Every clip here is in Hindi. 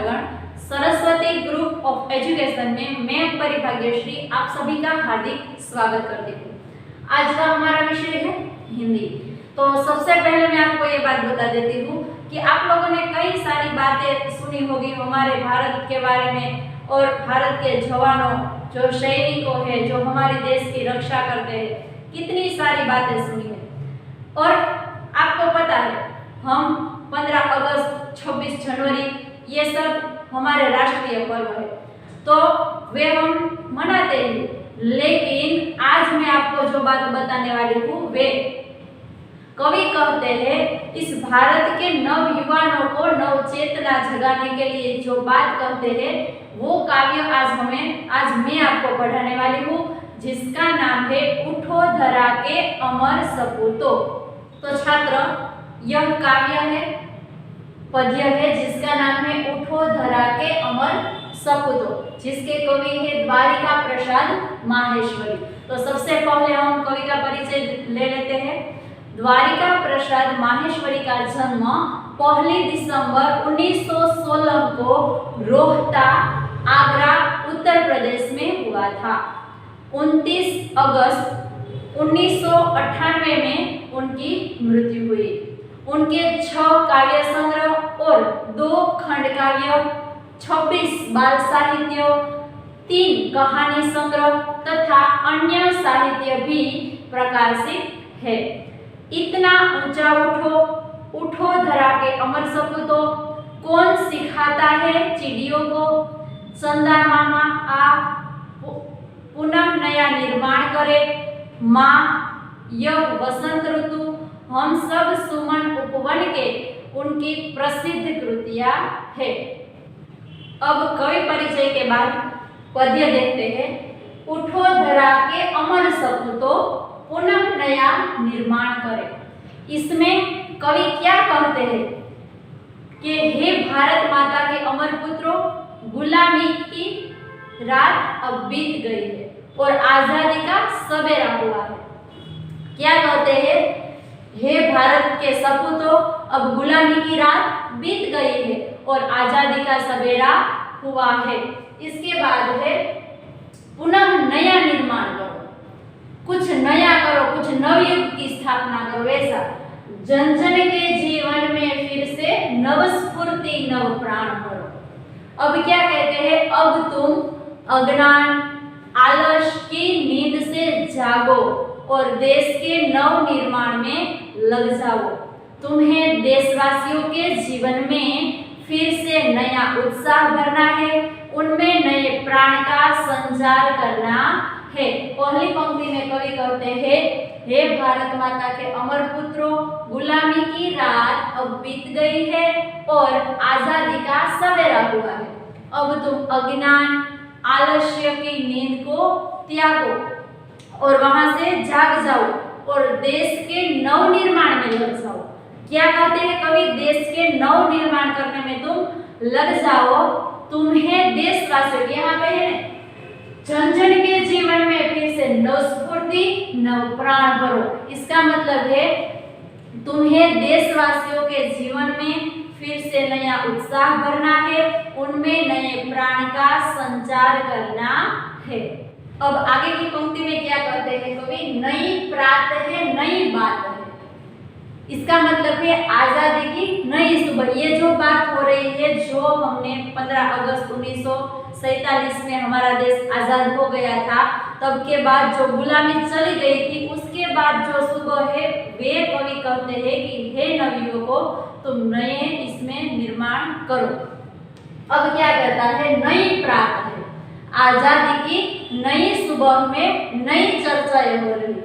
छात्रगण, सरस्वती ग्रुप ऑफ एजुकेशन में मैं परिभाग्यश्री आप सभी का हार्दिक स्वागत करती हूँ। आज का हमारा विषय है हिंदी। तो सबसे पहले मैं आपको ये बात बता देती हूँ कि आप लोगों ने कई सारी बातें सुनी होगी हमारे भारत के बारे में और भारत के जवानों, जो सैनिकों हैं, जो हमारे देश की रक्षा करते हैं, कितनी सारी बातें सुनी है। और आपको पता है हम 15 अगस्त, 26 जनवरी ये सब हमारे राष्ट्रीय पर्व है, तो वे हम मनाते हैं। लेकिन आज मैं आपको जो बात बताने वाली हूँ वे कवि कहते हैं, इस भारत के नव युवाओं को नव चेतना जगाने के लिए जो बात कहते हैं वो काव्य आज मैं आपको पढ़ाने वाली हूँ, जिसका नाम है उठो धरा के अमर सपूतों। तो छात्र, यह काव्य है, पद्य है, जिसका नाम है उठो धरा के अमर सपूतों, जिसके कवि है द्वारिका प्रसाद माहेश्वरी। तो सबसे पहले हम कवि का परिचय ले लेते हैं। द्वारिका प्रसाद माहेश्वरी का जन्म 1 दिसंबर 1916 को रोहता, आगरा, उत्तर प्रदेश में हुआ था। 29 अगस्त 1998 में उनकी मृत्यु हुई। उनके 6 काव्य संग्रह और 2 खंड काव्य, 26 बाल साहित्य, 3 कहानी संग्रह तथा अन्य साहित्य भी प्रकाशित है। इतना ऊंचा उठो, उठो धरा के अमर सपूतों, कौन सिखाता है चिड़ियों को, चंदा मामा आ पुनः नया निर्माण करे, माँ यह वसंत ऋतु, हम सब सुमन उपवन के, उनकी प्रसिद्ध कृतियां है। अब कवि परिचय के बाद पद्य देखते हैं। उठो धरा के अमर सपूतों, पुनः नया निर्माण करे। इसमें कवि क्या कहते हैं कि हे भारत माता के अमर पुत्रों, गुलामी की रात अब बीत गई है और आजादी का सवेरा हुआ है। क्या कहते हैं? हे भारत के सपूतों, अब गुलामी की रात बीत गई है और आजादी का सवेरा हुआ है। इसके बाद है पुनः नया निर्माण करो, कुछ नया करो, कुछ नवयुग की स्थापना करो। ऐसा जन जन के जीवन में फिर से नव स्फूर्ति, नव प्राण भरो। अब क्या कहते हैं? अब तुम अज्ञान आलस की नींद से जागो और देश के नव निर्माण में लग जाओ। तुम्हें देशवासियों के जीवन में फिर से नया उत्साह भरना है, उनमें नए प्राण का संचार करना है। पहली पंक्ति में कवि कहते हैं, हे भारत माता के अमर पुत्रों, गुलामी की रात अब बीत गई है और आजादी का सवेरा हुआ है। अब तुम अज्ञान आलस्य की नींद को त्यागो और वहां से जाग जाओ और देश के नव निर्माण में लग जाओ। क्या कहते हैं कवि? देश के नव निर्माण करने में तुम लग जाओ। तुम्हें देशवासियों, यहाँ पे है जन जन के जीवन में फिर से नव स्फूर्ति, नव प्राण भरो। इसका मतलब है तुम्हें देशवासियों के जीवन में फिर से नया उत्साह भरना है, उनमें नए प्राण का संचार करना है। अब आगे की पंक्ति में क्या कहते हैं कवि? नई प्रात है, नई बात है। इसका मतलब है आजादी की नई सुबह। ये जो बात हो रही है, जो हमने 15 अगस्त 1947 में हमारा देश आजाद हो गया था, तब के बाद जो गुलामी चली गई थी, उसके बाद जो सुबह है, वे कवि कहते हैं कि हे नवयुवकों, तुम नए इसमें निर्माण करो। अब क्या कहता है? नई प्रात है, आजादी की नई सुबह में नई चर्चाएं हो रही है,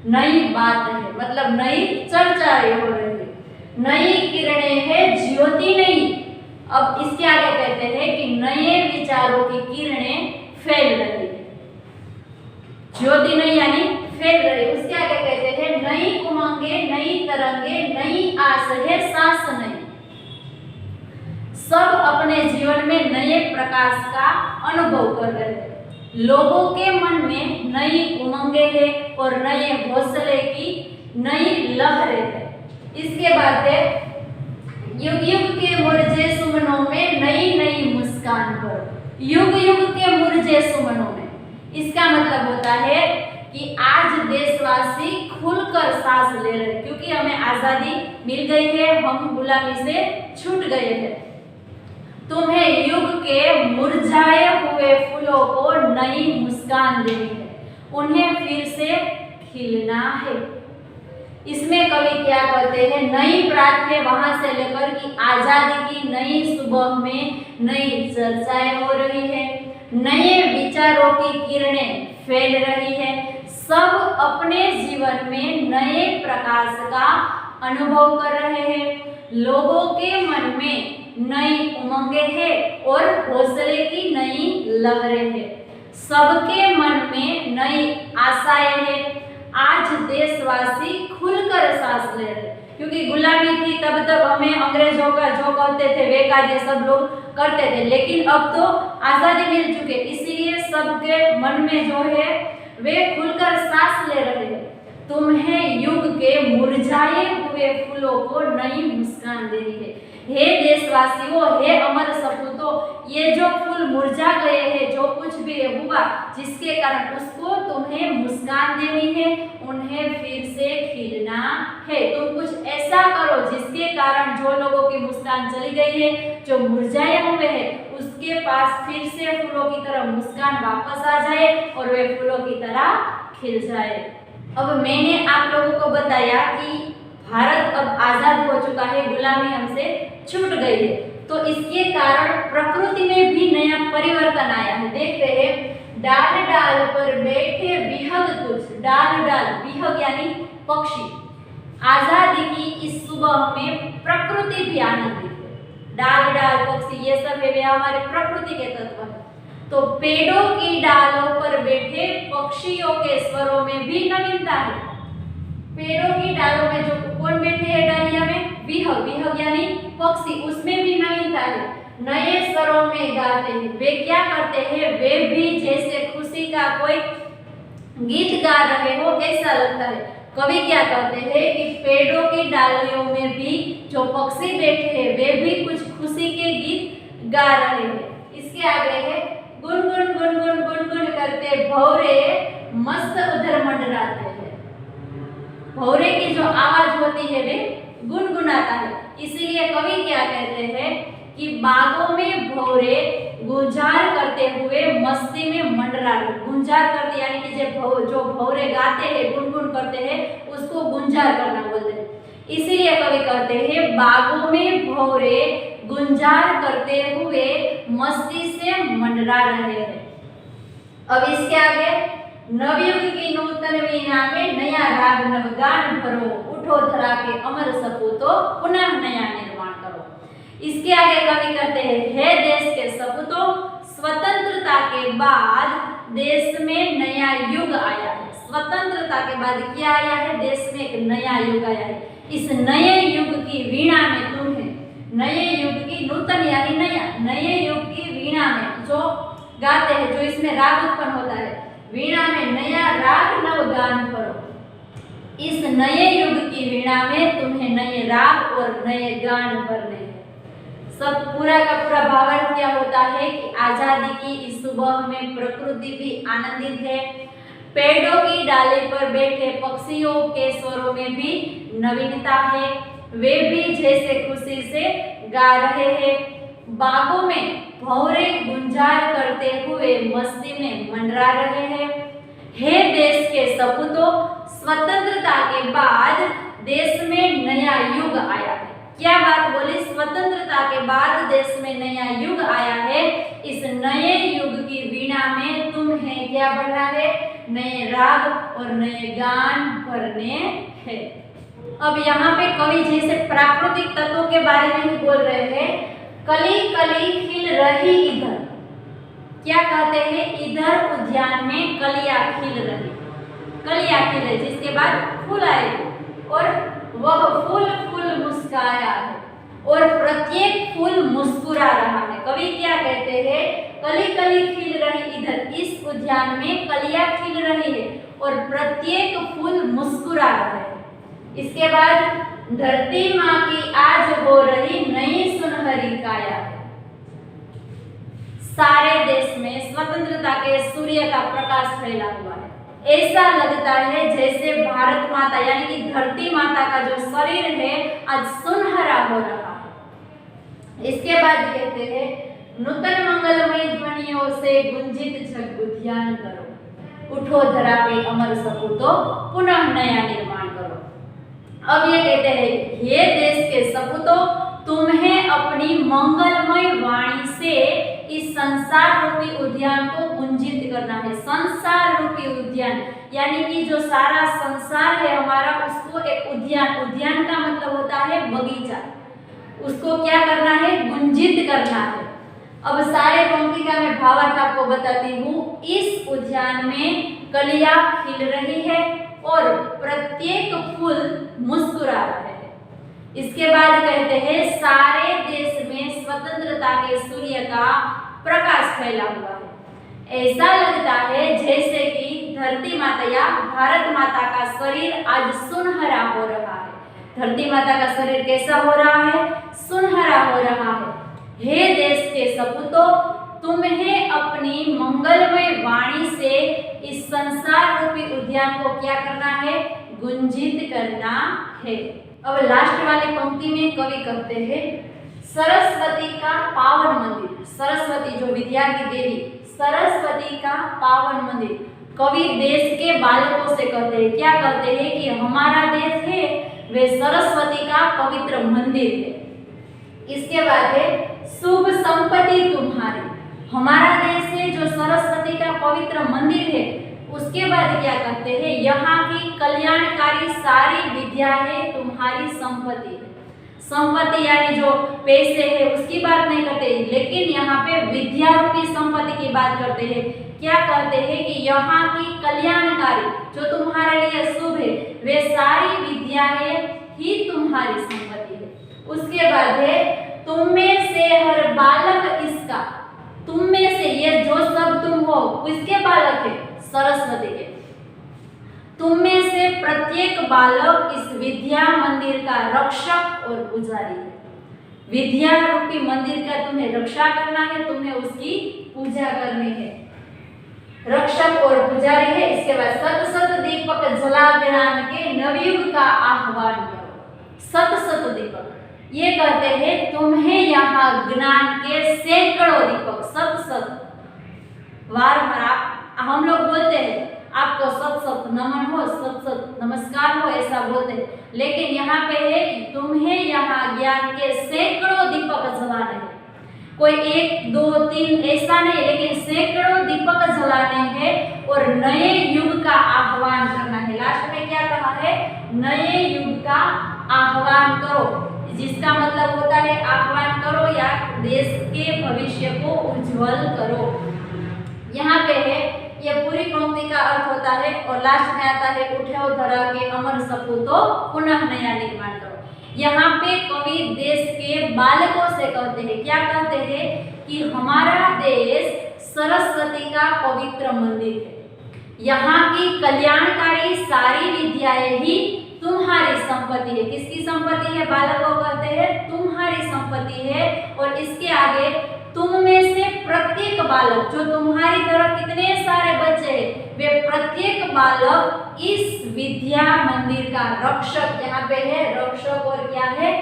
नई बात है, मतलब नई चर्चाएं हो रही है, नई किरणें है, ज्योति नहीं। अब इसके आगे कहते हैं कि नए विचारों की किरणें फैल रही है, ज्योति नहीं यानी फैल रही। उसके आगे कहते हैं नई उमंगे, नई तरंगे, नई आस है, सांस नहीं। सब अपने जीवन में नए प्रकाश का अनुभव कर रहे हैं। लोगों के मन में नई उमंगे है और नए हौसले की नई लहरें है। इसके बाद है युग युग के मुरझे सुमनों में नई नई भरो युग युग के मुरझे सुमनों में। इसका मतलब होता है कि आज देशवासी खुलकर सांस ले रहे हैं, क्योंकि हमें आजादी मिल गई है, हम गुलामी से छूट गए हैं। तुम्हें युग के मुरझाए हुए फूलों को नई मुस्कान देनी है, उन्हें फिर से खिलना है। इसमें कवि क्या कहते हैं, नई प्रार्थना वहां से लेकर कि आजादी की नई सुबह में नई चर्चाएं हो रही है, नए विचारों की किरणें फैल रही है, सब अपने जीवन में नए प्रकाश का अनुभव कर रहे हैं। लोगों के मन में नई उमंगें हैं और हौसले की नई लहरें हैं। सबके मन में नई आशाएं हैं। आज देशवासी खुलकर सांस ले रहे, क्योंकि गुलामी थी तब तक हमें अंग्रेजों का जो कहते थे वे कार्य सब लोग करते थे, लेकिन अब तो आजादी मिल चुके, इसीलिए सबके मन में जो है वे खुलकर सांस ले रहे हैं। तुम्हें युग के मुरझाए हुए फूलों को नई मुस्कान देनी है। हे देशवासियों, हे अमर सपूतों, ये जो फूल मुरझा गए हैं, जो कुछ भी हुआ जिसके कारण उसको तुम्हें मुस्कान देनी है, उन्हें फिर से खिलना है। तुम कुछ ऐसा करो जिसके कारण जो लोगों की मुस्कान चली गई है, जो मुरझाए हुए हैं, उसके पास फिर से फूलों की तरह मुस्कान वापस आ जाए और वे फूलों की तरह खिल जाए। अब मैंने आप लोगों को बताया कि भारत अब आजाद हो चुका है, गुलामी हमसे छूट गई है, तो इसके कारण प्रकृति में भी नया परिवर्तन आया है। देखते हैं, डाल डाल पर बैठे विहग कुछ, डाल डाल विहग यानी पक्षी। आजादी की इस सुबह में प्रकृति भी आनंदित है। डाल डाल पक्षी ये सब है, वे हमारे प्रकृति के तत्व है। तो पेड़ों की डालों पर बैठे पक्षियों के स्वरों में भी नवीनता है। पेड़ों की डालों में जो कौन बैठे हैं डालिया में, विहग, विहग यानी पक्षी, उसमें भी नवीनता है। नए स्वरों में गाते हैं। वे क्या करते हैं, वे भी जैसे खुशी का कोई गीत गा रहे हो ऐसा लगता है। कवि क्या कहते हैं कि पेड़ों की डालियों में भी जो पक्षी बैठे हैं वे भी कुछ खुशी के गीत गा रहे हैं। इसके आगे है, गुनगुन गुनगुन गुनगुन करते भौरे मस्त उधर मंडराते हैं। भौरे की जो आवाज होती है वे गुनगुनाता है, इसीलिए कवि क्या कहते हैं कि बागों में भौरे गुंजार करते हुए मस्ती में मंडरा रहे। गुंजार करते यानी कि जो भौरे गाते हैं, गुनगुन करते हैं, उसको गुंजार करना बोलते हैं। इसीलिए कवि कहते हैं बागों में भौरे गुंजार करते हुए मस्ती से मंडरा रहे हैं। अब इसके आगे, नवयुग की नूतन वीणा में नया राग नवगान भरो, उठो धरा के अमर सपूतो पुनः नया निर्माण करो। इसके आगे कवि कहते हैं, हे देश के सपूतों, स्वतंत्रता के बाद देश में नया युग आया है। स्वतंत्रता के बाद क्या आया है, देश में एक नया युग आया है। इस नए युग की वीणा में तुम्हें, नए युग की नूतन यानी नया, नए युग की वीणा में जो गाते हैं, जो इसमें राग उत्पन्न होता है, वीणा में नया राग नवगान भरो। इस नए युग की वीणा में तुम्हें नए राग और नए गान भरने हैं। सब पूरा का पूरा भावार्थ क्या होता है कि आजादी की इस सुबह में प्रकृति भी आनंदित है। पेड़ों की डाली पर बैठे पक्षियों के स्वरों में भी नवीनता है, वे भी जैसे खुशी से गा रहे हैं। बागों में भौरे गुंजार करते हुए मस्ती में मंडरा रहे हैं। हे देश के सपूतों, स्वतंत्रता के बाद देश में नया युग आया है। क्या बात बोली, स्वतंत्रता के बाद देश में नया युग आया है। इस नए युग की वीणा में तुम्हें क्या भरना है, नए राग और नए गान भरने हैं। अब यहाँ पे कवि जैसे प्राकृतिक तत्वों के बारे में ही बोल रहे हैं। कली कली खिल रही इधर, क्या कहते हैं, इधर उद्यान में कलियां खिल रही, कलियां खिले जिसके बाद फूल आएगी और वह फूल फूल मुस्काया है और प्रत्येक फूल मुस्कुरा रहा है। कवि क्या कहते हैं, कली कली खिल रही इधर, इस उद्यान में कलियां खिल रही है और प्रत्येक फूल मुस्कुरा रहा है। इसके बाद धरती माँ की आज हो रही नई सुनहरी काया है। सारे देश में स्वतंत्रता के सूर्य का प्रकाश फैला हुआ है। ऐसा लगता है जैसे भारत माता यानी कि धरती माता का जो शरीर है आज सुनहरा हो रहा है। इसके बाद कहते हैं नूतन मंगलमय ध्वनियों से गुंजित जग उद्यान करो, उठो धरा पे अमर सपूतो, पुनः नया निर्माण करो। अब ये कहते हैं हे देश के सपूतो, तुम्हें अपनी मंगलमय वाणी से इस संसार रूपी उद्यान को गुंजित करना है। संसार रूपी उद्यान यानी कि जो सारा संसार है हमारा, उसको एक उद्यान, उद्यान का मतलब होता है बगीचा, उसको क्या करना है? गुंजित करना है। अब सारे पंक्ति का मैं भावार्थ आपको बताती हूँ। इस उद्यान में कलियां खिल रही है और प्रत्येक फूल मुस्कुरा रहे हैं। इसके बाद कहते हैं सारे देश में स्वतंत्रता के सूर्य का प्रकाश फैला हुआ है। ऐसा लगता है जैसे कि धरती माता या भारत माता का शरीर आज सुनहरा हो रहा है। धरती माता का शरीर कैसा हो रहा है? सुनहरा हो रहा है। हे देश के सपूतो, तुम्हें अपनी मंगलमय वाणी से इस संसार रूपी उद्यान को क्या करना है? गुंजित करना है। अब लास्ट वाली पंक्ति में कवि कहते हैं सरस्वती का पावन मंदिर, सरस्वती जो विद्या की देवी, सरस्वती का पावन मंदिर। कवि देश के बालकों से कहते हैं, क्या कहते हैं कि हमारा देश है वे सरस्वती का पवित्र मंदिर है। इसके बाद है शुभ संपत्ति तुम्हारी, हमारा देश है जो सरस्वती का पवित्र मंदिर है। उसके बाद क्या कहते हैं यहाँ की कल्याणकारी सारी विद्या है तुम्हारी संपत्ति है। संपत्ति यानी जो पैसे है उसकी बात नहीं करते, लेकिन यहाँ पे विद्या रूपी संपत्ति की बात करते हैं। क्या कहते हैं कि यहाँ की कल्याणकारी जो तुम्हारे लिए शुभ है वे सारी विद्याएं ही तुम्हारी संपत्ति है। उसके बाद है तुम में से हर बालक इसका, तुम में से ये जो सब तुम हो किसके बालक है? सरस्वती के। तुम में से प्रत्येक बालक इस विद्या मंदिर का रक्षक और पुजारी है। विद्या रूपी मंदिर का तुम्हें रक्षा करना है, तुम्हें उसकी पूजा करनी है, रक्षक और पुजारी है। इसके बाद सत सत दीपक जला ज्ञान के नवयुग का आह्वान करो। सत सत दीपक ये कहते हैं तुम्हें यहाँ ज्ञान के सैकड़ों दीपक, सत सत बार हम लोग बोलते हैं आपको सत सत नमन हो, सत सत नमस्कार हो, ऐसा बोलते हैं, लेकिन यहाँ पे है तुम्हें यहाँ ज्ञान के सैकड़ों दीपक जलाने हैं। कोई एक दो तीन ऐसा नहीं, लेकिन सैकड़ों दीपक जलाने हैं और नए युग का आह्वान करना है। लास्ट में क्या कहा है? नए युग का आह्वान करो, जिसका मतलब होता है आह्वान करो या देश के भविष्य को उज्जवल करो। यहाँ पे है ये पूरी पंक्ति का अर्थ होता है और लास्ट में आता है उठो धरा के अमर सपूतो, पुनः नया निर्माण करो। यहाँ पे कवि देश के बालकों से कहते हैं, क्या कहते हैं कि हमारा देश सरस्वती का पवित्र मंदिर है। यहाँ की कल्याणकारी सारी विद्याएं ही तुम्हारी संपत्ति है। किसकी संपत्ति है? बालकों कहते हैं तुम्हारी संपत्ति है। और इसके आगे तुम में से प्रत्येक बालक, जो तुम्हारी तरह कितने सारे बच्चे हैं, वे प्रत्येक बालक इस विद्या मंदिर का रक्षक, यहाँ पे है रक्षक और क्या है?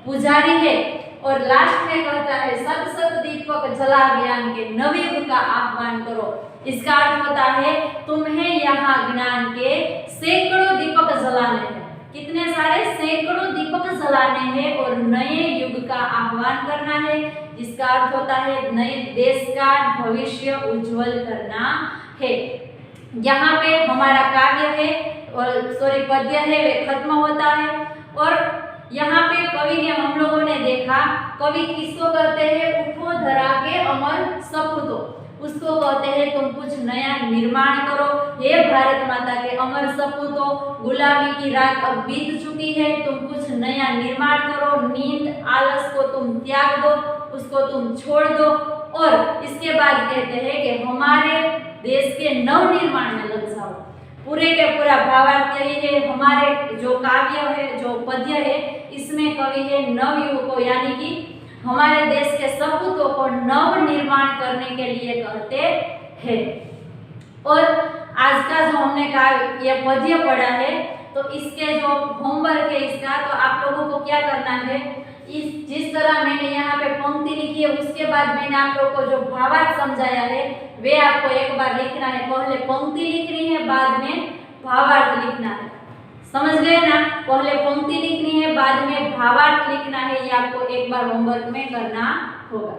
पुजारी है। और लास्ट में कहता है सत सत दीपक जला ज्ञान के नवयुग का आह्वान करो। इसका अर्थ होता है तुम्हें यहाँ ज्ञान के सैकड़ों दीपक जलाने हैं। कितने सारे? सैकड़ों दीपक जलाने हैं और नए युग का आह्वान करना है, जिसका अर्थ होता है नए देश का भविष्य उज्जवल करना है। यहाँ पे हमारा काव्य है और पद्य है वे खत्म होता है। और यहाँ पे कवि ने, हम लोगों ने देखा कवि किसको कहते हैं? उठो धरा के अमर सपूतो, उसको कहते हैं तुम कुछ नया निर्माण करो। हे भारत माता के अमर सपूतो, गुलामी की रात अब बीत चुकी है, तुम कुछ नया निर्माण करो। नींद आलस को तुम त्याग दो, उसको तुम छोड़ दो। और इसके बाद कहते हैं कि हमारे देश के नव निर्माण में लग जाओ। पूरे के पूरा भावार्थ यही है। हमारे जो काव्य है, जो पद्य है, इसमें कवि है नवयुग को यानी कि हमारे देश के सपूतों को नव निर्माण करने के लिए कहते हैं। और आज का जो हमने कहा ये पद्य पढ़ा है, तो इसके जो होमवर्क है इसका, तो आप लोगों को क्या करना है, इस जिस तरह मैंने यहाँ पे पंक्ति लिखी है उसके बाद मैंने आप लोगों को जो भावार्थ समझाया है वे आपको एक बार लिखना है। पहले पंक्ति लिखनी है, बाद में भावार्थ लिखना है। समझ गए ना? पहले पंक्ति लिखनी है, बाद में भावार्थ लिखना है। ये आपको एक बार होमवर्क में करना होगा।